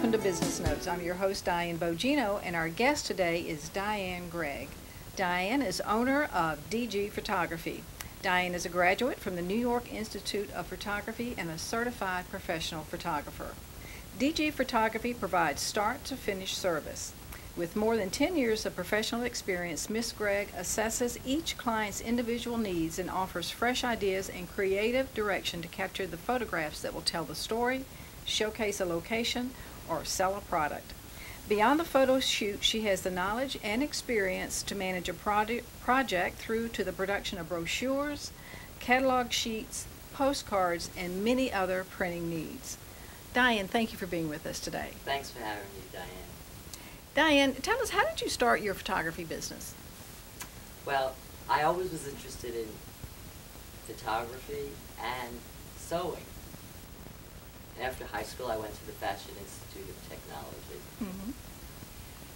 welcome to Business Notes. I'm your host, Diane Bogino, and our guest today is Diane Gregg. Diane is owner of DG Photography. Diane is a graduate from the New York Institute of Photography and a certified professional photographer. DG Photography provides start-to-finish service. With more than 10 years of professional experience, Ms. Gregg assesses each client's individual needs and offers fresh ideas and creative direction to capture the photographs that will tell the story, showcase a location, or sell a product. Beyond the photo shoot, she has the knowledge and experience to manage a project through to the production of brochures, catalog sheets, postcards, and many other printing needs. Diane, thank you for being with us today. Thanks for having me, Diane. Diane, tell us, how did you start your photography business? Well, I always was interested in photography and sewing. After high school, I went to the Fashion Institute of Technology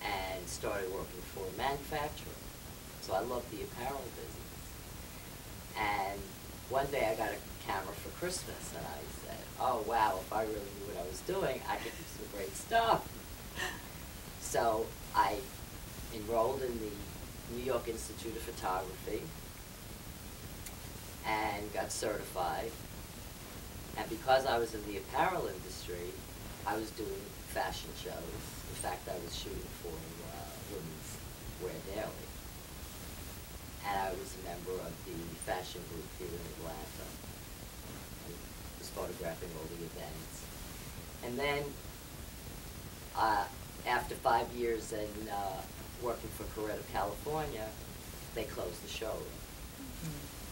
and started working for a manufacturer. So I loved the apparel business. And one day I got a camera for Christmas, and I said, oh wow, if I really knew what I was doing, I could do some great stuff. So I enrolled in the New York Institute of Photography and got certified. And because I was in the apparel industry, I was doing fashion shows. In fact, I was shooting for Women's Wear Daily. And I was a member of the fashion group here in Atlanta. I was photographing all the events. And then, after 5 years in working for Coretta, California, they closed the showroom.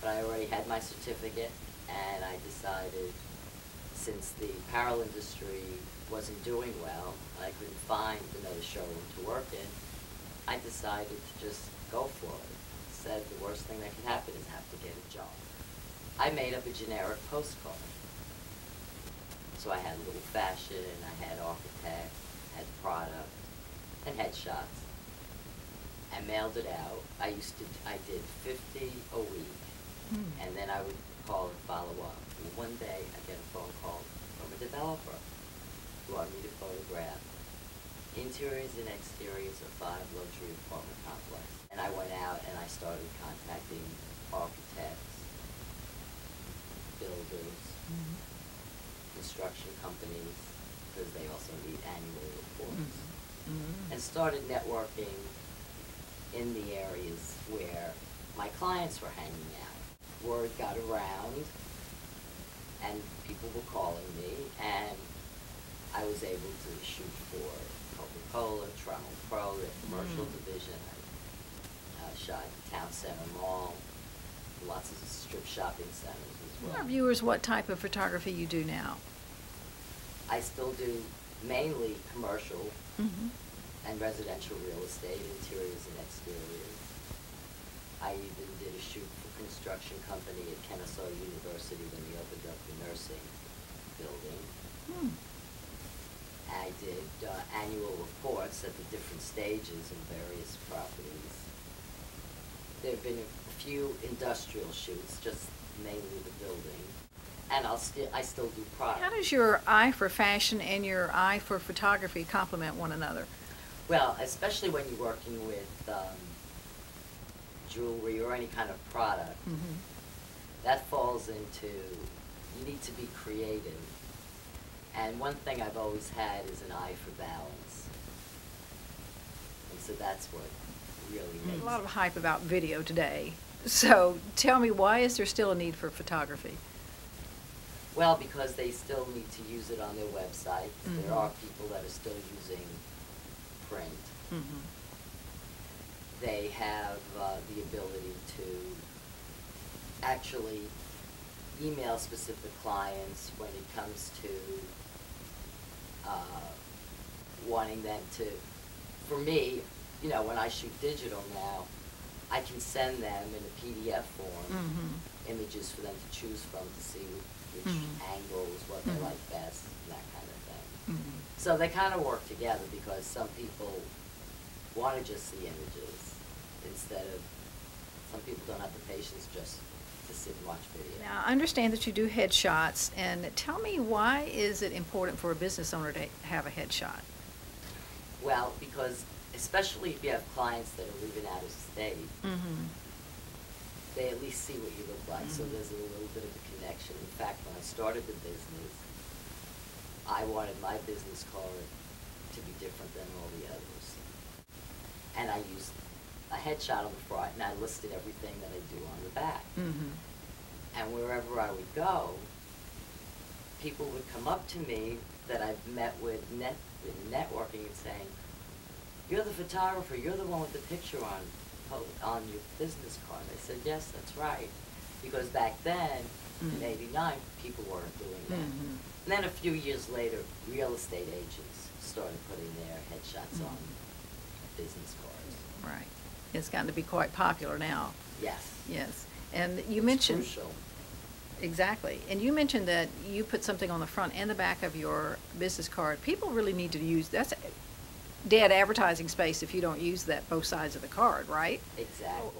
But I already had my certificate, and I decided, since the apparel industry wasn't doing well, I couldn't find another showroom to work in, I decided to just go for it. Said the worst thing that could happen is have to get a job. I made up a generic postcard. So I had a little fashion, I had architect, had product, and headshots, and mailed it out. I did 50 a week, and then I would call and follow up. One day I get a phone call from a developer who wanted me to photograph interiors and exteriors of 5 luxury apartment complexes. And I went out and I started contacting architects, builders, construction companies, because they also need annual reports, and started networking in the areas where my clients were hanging out. Word got around, and people were calling me, and I was able to shoot for Coca-Cola, Trammell Crow, the commercial division. I shot Town Center Mall, lots of strip shopping centers as well. Tell our viewers what type of photography you do now. I still do mainly commercial and residential real estate, interiors and exteriors. I even did a shoot for a construction company at Kennesaw University when they opened up the nursing building. I did annual reports at the different stages of various properties. There have been a few industrial shoots, just mainly the building. And I still do product. How does your eye for fashion and your eye for photography complement one another? Well, especially when you're working with jewelry or any kind of product, that falls into, you need to be creative. And one thing I've always had is an eye for balance. And so that's what really makes a lot of hype about video today. So tell me, why is there still a need for photography? Well, because they still need to use it on their website. There are people that are still using print. They have the ability to actually email specific clients when it comes to wanting them to, for me, you know, when I shoot digital now, I can send them in a PDF form images for them to choose from to see which angles, what they like best, and that kind of thing. So they kind of work together, because some people want to just see images instead of, some people don't have the patience just to sit and watch video. Now, I understand that you do headshots, and tell me, why is it important for a business owner to have a headshot? Well, because especially if you have clients that are living out of state, they at least see what you look like, so there's a little bit of a connection. In fact, when I started the business, I wanted my business card to be different than all the others. And I used a headshot on the front, and I listed everything that I do on the back. And wherever I would go, people would come up to me that I've met with networking and saying, "You're the photographer, you're the one with the picture on your business card." I said, "Yes, that's right." Because back then, in '89, people weren't doing that. And then a few years later, real estate agents started putting their headshots on business cards. Right. It's gotten to be quite popular now. Yes. Yes. And you It's mentioned... crucial. Exactly. And you mentioned that you put something on the front and the back of your business card. People really need to use... That's dead advertising space if you don't use that both sides of the card, right? Exactly.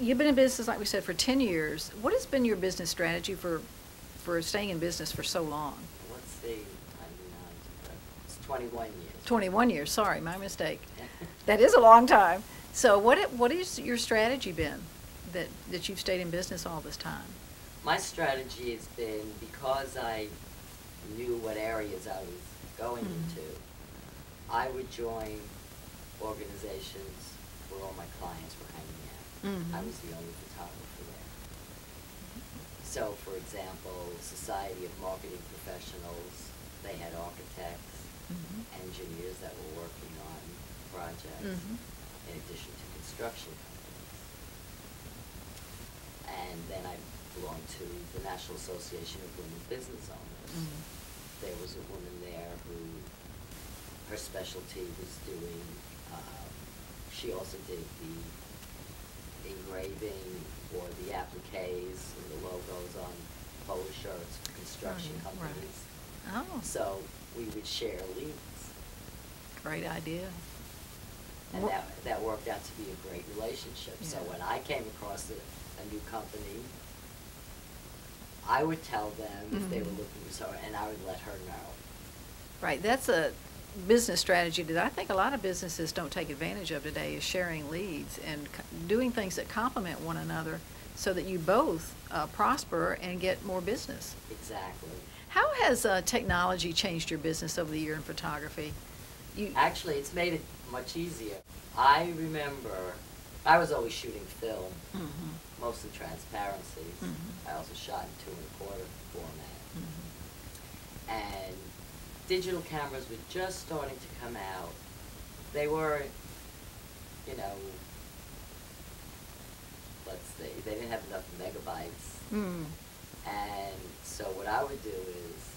You've been in business, like we said, for 10 years. What has been your business strategy for staying in business for so long? Let's see, it's 21 years. 21 years, sorry, my mistake. That is a long time. So what is your strategy been that you've stayed in business all this time? My strategy has been, because I knew what areas I was going into, I would join organizations where all my clients were hanging out. I was the only photographer there. So, for example, Society of Marketing Professionals, they had architects, engineers that were working on projects, in addition to construction companies. And then I belonged to the National Association of Women Business Owners. There was a woman there who, her specialty was doing, she also did the engraving or the appliques and the logos on polo shirts for construction companies. Right. Oh. So we would share leads. Great idea. And that worked out to be a great relationship. So when I came across a new company, I would tell them if they were looking for someone, and I would let her know. Right, that's a business strategy that I think a lot of businesses don't take advantage of today, is sharing leads and doing things that complement one another so that you both prosper and get more business. Exactly. How has technology changed your business over the year in photography? Actually, it's made it much easier. I remember I was always shooting film, mostly transparencies. I also shot in 2.25 format. And digital cameras were just starting to come out. They were, you know, let's see, they didn't have enough megabytes. And so what I would do is,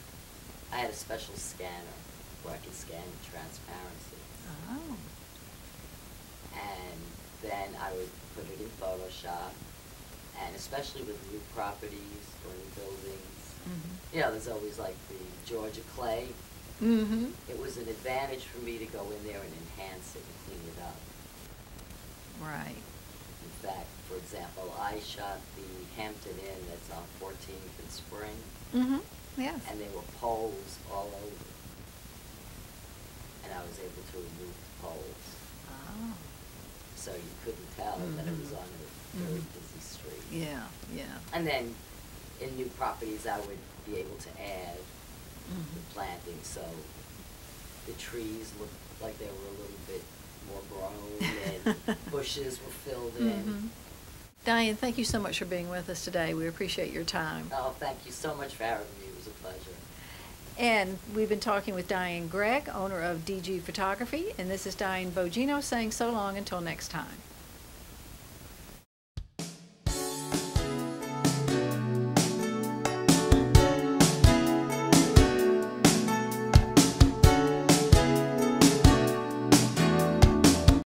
I had a special scanner where I could scan the transparency. Oh. And then I would put it in Photoshop, and especially with new properties or new buildings, you know, there's always like the Georgia clay. It was an advantage for me to go in there and enhance it and clean it up. Right. In fact, for example, I shot the Hampton Inn that's on 14th and Spring. Yes. And there were poles all over. And I was able to remove the poles. Oh. So you couldn't tell that it was on a very busy street. Yeah, yeah. And then in new properties, I would be able to add the planting, so the trees looked like they were a little bit more grown and bushes were filled in. Diane, thank you so much for being with us today. We appreciate your time. Oh, thank you so much for having me. It was a pleasure. And we've been talking with Diane Gregg, owner of DG Photography, and this is Diane Bogino saying so long until next time.